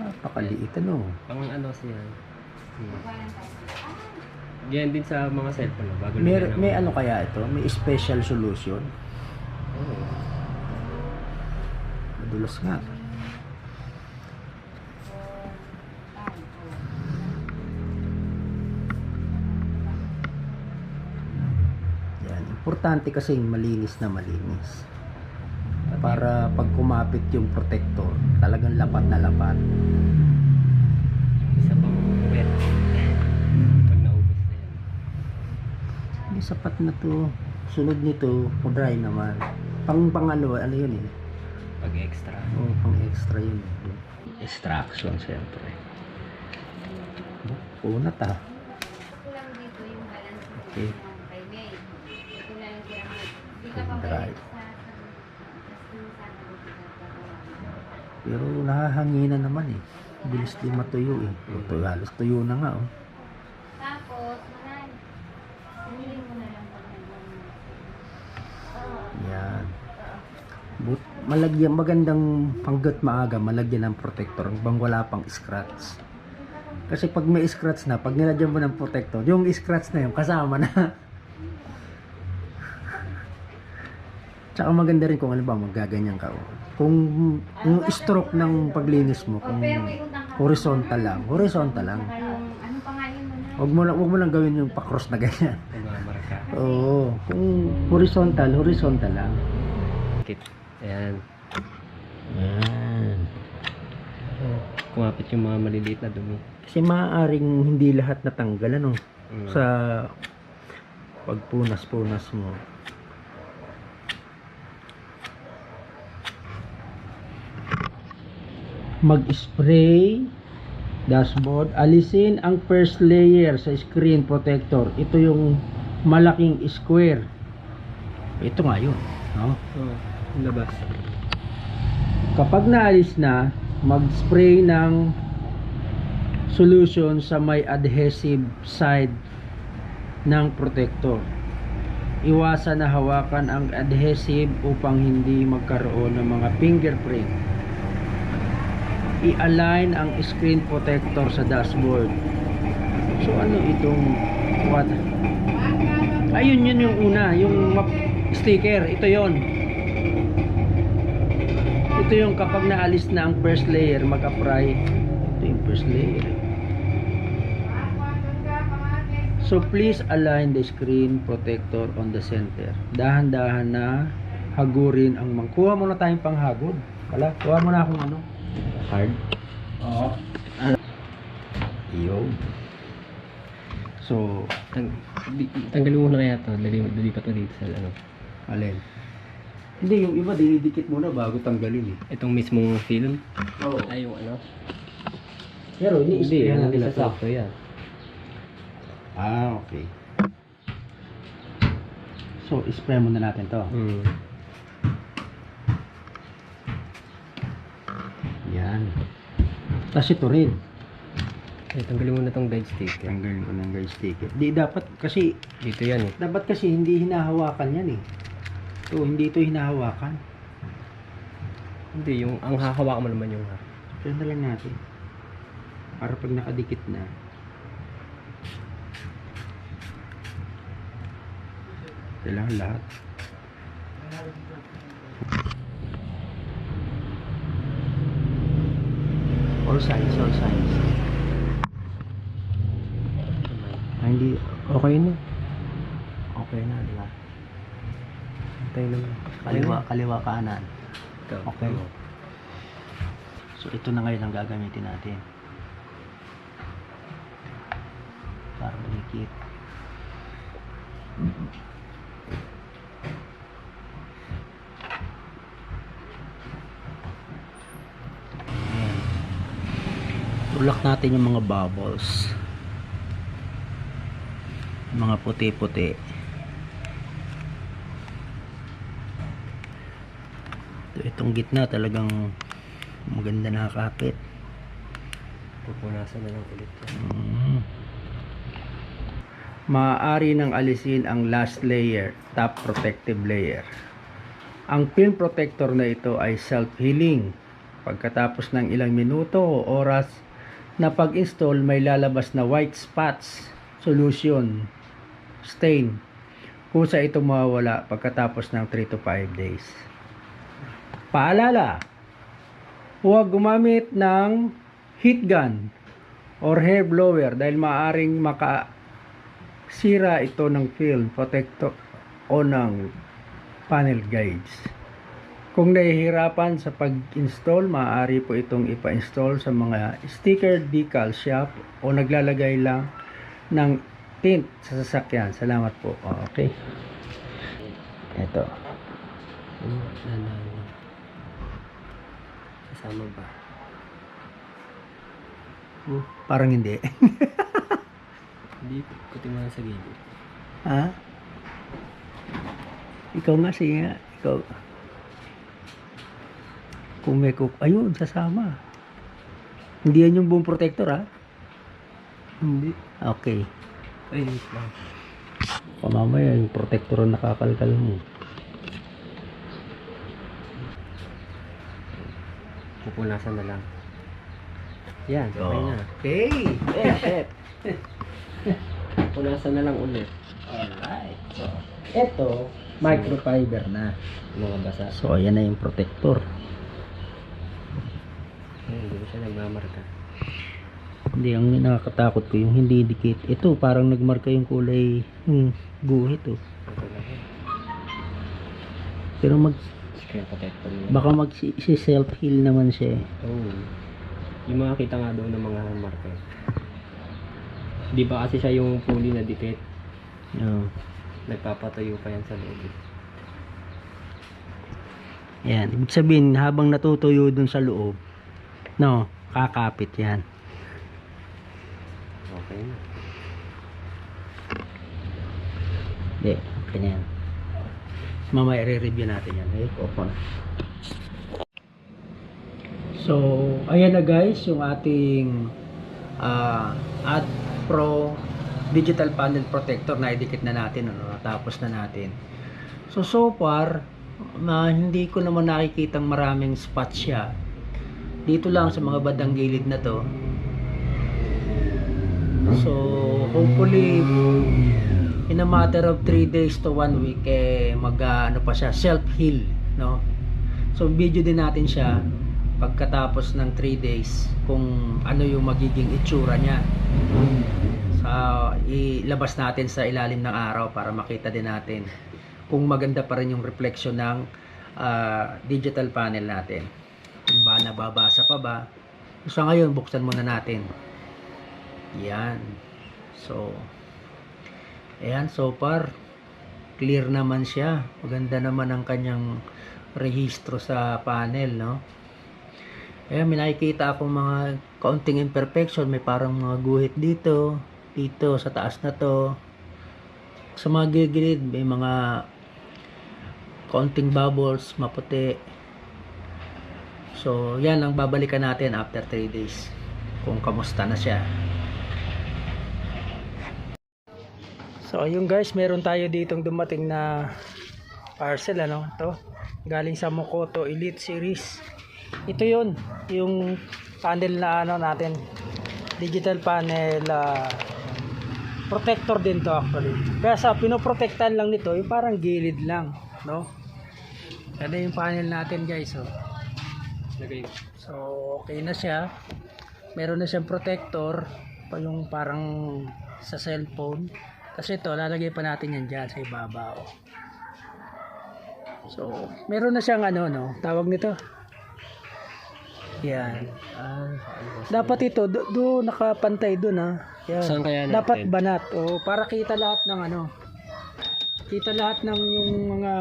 Napakaliit ano. Pang ano siya. Yan din sa mga cellphone, bago May ano kaya ito? May special solution? Oo. Madulas nga. Yan. Importante kasi malinis na malinis. Para pag kumapit yung protector, talagang lapat na lapat. Isa pang wet. Pag naubos na yan. Hindi sapat na to. Sunod nito, dry naman. Pang ano yun eh. Pag extra. Oh, pang extra yun. Extraction, siyempre. Unat ah. Okay. Dry. Pero nahahanginan naman eh. Bilis din matuyo eh. Tuyo, halos tuyo na nga oh. Tapos, manan. Sumilin mo na lang pag nagmamahal. Yan. Malagyan, magandang hanggat maaga, malagyan ng protector hanggang wala pang scratch. Kasi pag may scratch na, pag nilagyan mo ng protector, yung scratch na yun, kasama na. Tsaka maganda rin kung ano ba, magaganyan ka. Kung yung stroke ng paglinis mo, kung horizontal lang. Saka yung, ano pa nga yun mo na? Huwag mo lang gawin yung pa-cross na ganyan. Nagmamarka. Oo. Kung horizontal lang. Kit. Ayan. Yan. Kumapit yung mga maliliit na dumi. Kasi maaaring hindi lahat natanggal ano sa pagpunas-punas mo. Mag-spray dashboard, alisin ang first layer sa screen protector. Ito yung malaking square. Ito nga yun, no? Oo. Labas. Kapag naalis na, mag-spray ng solution sa may adhesive side ng protector. Iwasan na hawakan ang adhesive upang hindi magkaroon ng mga fingerprint. I-align ang screen protector sa dashboard. So ano itong what? Ayun yun yung una, yung sticker. Ito yon. Ito yung kapag naalis na ang first layer, mag-apply. Ito yung first layer. So please align the screen protector on the center. Dahan-dahan na hagurin ang kuha muna tayong panghagod. Wala, kuha muna akong ano. Card. Oo. Iyo. So, Tanggalin mo na kaya to. Lilipat mo dito sa ano. alin? Hindi, yung iba dinidikit muna bago tanggalin eh. Itong mismong film. Oo. Ay, yung ano. Pero ini-sprayan na nila to. Sakto yan. Ah, okay. So, spray muna natin to. Yan. Tapos ito rin. Eh, tanggalin mo na tong guide stick. Tanggalin ko ng guide sticker. Di dapat kasi, Dito yan eh. dapat kasi hindi hinahawakan yan eh. Ito, hindi ito hinahawakan. Hindi, yung ang hahawakan mo naman yung Kaya na lang natin. Para pag nakadikit na. Kailangan lahat. All sides, all sides. Hindi, okay na. Okay na, di ba? Tayo naman. Kaliwa kanan. Ito. Okay. So, ito na ngayon ang gagamitin natin. Para dumikit. Ayan. Tulak natin yung mga bubbles. Mga puti-puti. Itong gitna talagang maganda nakakapit. Pupunasan na lang ulit yan. Maaari nang alisin ang last layer, top protective layer. Ang film protector na ito ay self-healing. Pagkatapos ng ilang minuto o oras na pag-install, may lalabas na white spots solution stain. Kusa ito mawawala pagkatapos ng 3 to 5 days. Paalala, huwag gumamit ng heat gun or hair blower dahil maaaring makasira ito ng film protector o ng panel guides. Kung nahihirapan sa pag-install, maaari po itong ipa-install sa mga sticker decal shop o naglalagay lang ng tint sa sasakyan. Salamat po. Okay. Ito. Kasama ba? Parang hindi. Hindi, kuti mo lang sa gilid. Ha? Ikaw nga, sige nga. Ikaw. Kung may ayun, sasama. Hindi yan yung buong protector, ha? Hindi. Okay. Ay, wait lang. Mamaya yung protector ang nakakalkal mo. Pupunasan na lang. Yan, okay na. Okay. Shit. Pupunasan na lang ulit. Alright. So, ito, microfiber na. Mga basa. So, ayan na yung protector. Hindi ko siya nagmamarka. Hindi, ang nakakatakot ko yung hindi dikit. Ito, parang nagmarka yung kulay guhit, oh. Ito lang yun. Pero Screen protector yun. baka self-heal naman siya, eh. Oo. Yung makakita nga doon ng mga marker. Di ba kasi siya yung fully na dikit? Oh. Nagpapatayo pa yan sa loob. Yan, ibig sabihin, habang natutuyo dun sa loob, no, kakapit yan. Okay na. Hindi, okay na yan. Mamaya i-review natin yan. Ay, opo na. So, ayan na guys, yung ating Ad Pro digital panel protector na idikit na natin, ano, natapos na natin. So far, hindi ko naman nakikitang maraming spot siya. Dito lang sa mga bandang gilid na to. So, hopefully, in a matter of 3 days to 1 week, ano pa siya, self-heal, no? So, video din natin siya pagkatapos ng 3 days kung ano yung magiging itsura niya. Ilabas natin sa ilalim ng araw para makita din natin kung maganda pa rin yung reflection ng digital panel natin. Kung ba nababasa pa ba. So ngayon, buksan muna natin. Yan. So, ayan, so far clear naman siya. Maganda naman ang kanyang rehistro sa panel, no? Ayan, may nakikita akong mga kaunting imperfection. May parang mga guhit dito sa taas na to. Sa mga gilid may mga kaunting bubbles, maputi. So, yan ang babalikan natin after 3 days kung kamusta na siya. So, ayun guys, meron tayo ditong dumating na parcel, ano? Ito, galing sa Mokoto Elite Series. Ito yun, yung panel na ano natin, digital panel protector din to actually. Kaya sa pinoprotektan lang nito, yung parang gilid lang, no? Kada yung panel natin guys, oh. Lagay mo. So, okay na siya. Meron na siyang protector, pa yung parang sa cellphone. Kasi ito, lalagay pa natin yan dyan sa ibabaw. So, meron na siyang ano, no? Tawag nito. Yan. Dapat ito, doon nakapantay doon, ha. Yan. Saan kaya natin? Dapat banat. O, para kita lahat ng ano. Kita lahat ng yung mga...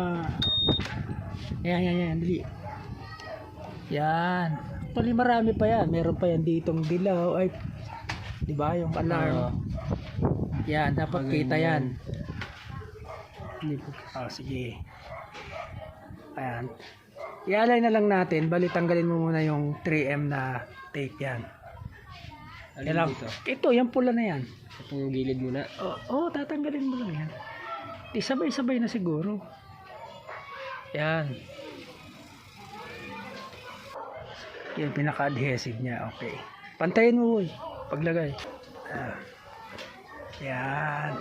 Yan. Dali. Yan. Actually, marami pa yan. Meron pa yan ditong dilaw. Ay, di ba yung alarm? Yan, dapat kita yan. Sige. Ayan. I-align na lang natin. Bali, tanggalin mo muna yung 3M na tape yan. Alin dito? Ito, yung pula na yan. Itong gilid muna. Oo, tatanggalin mo lang yan. Di sabay-sabay na siguro. Yan. Yung pinaka-adhesive niya, okay. Pantayin mo, uy. Paglagay. Yan.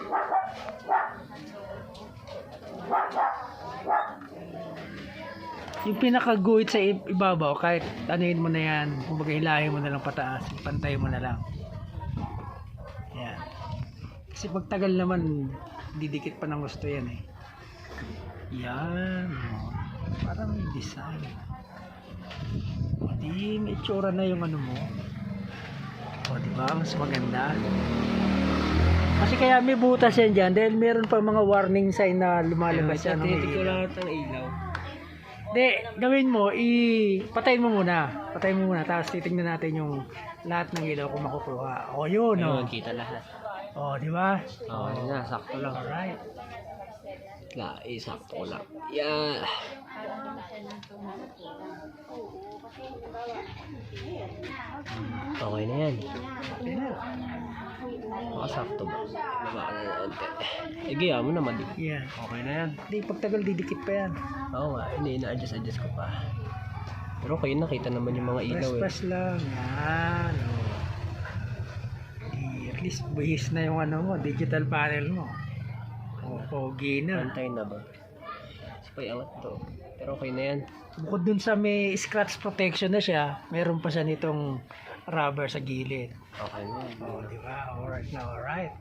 Yung pinaka-guhit sa ibabaw, kahit anuin mo na yan, kumbaga hilahin mo na lang pataas, pantay mo na lang. Yan. Kasi pag tagal naman, didikit pa ng gusto yan eh. Yan. Parang may design. Di, may itsura na yung ano mo. O, di ba? Mas maganda. Kasi kaya may butas yan dyan dahil meron pa mga warning sign na lumalabas yan. Titik ko lang ng ilaw. Hindi, gawin mo, patayin mo muna. Patayin mo muna, tapos titignan natin yung lahat ng ilaw kung makukuha. O, yun, o. Ayun, kita lahat. O, di ba? Oo, yun na, sakto lang. Alright. Sakto ko lang. Yeah. Okay na yan. Okay na. Makasakto ba? Baba ka na ng onte. Sige, mo naman. Yan. Okay na yan. Hindi, pagtagal didikit pa yan. Oo nga, hindi ina-adjust ko pa. Pero kayo nakita naman yung mga ilaw eh. Press lang. Yan. O. Di, at least buhis na yung ano mo, digital panel mo. O, pogi na. Pantay na ba? Sabay angat to. Pero okay na yan. Bukod dun sa may scratch protection na siya, meron pa siya nitong rubber sa gilid. Okay na yan. Oh, di ba? Alright na, alright.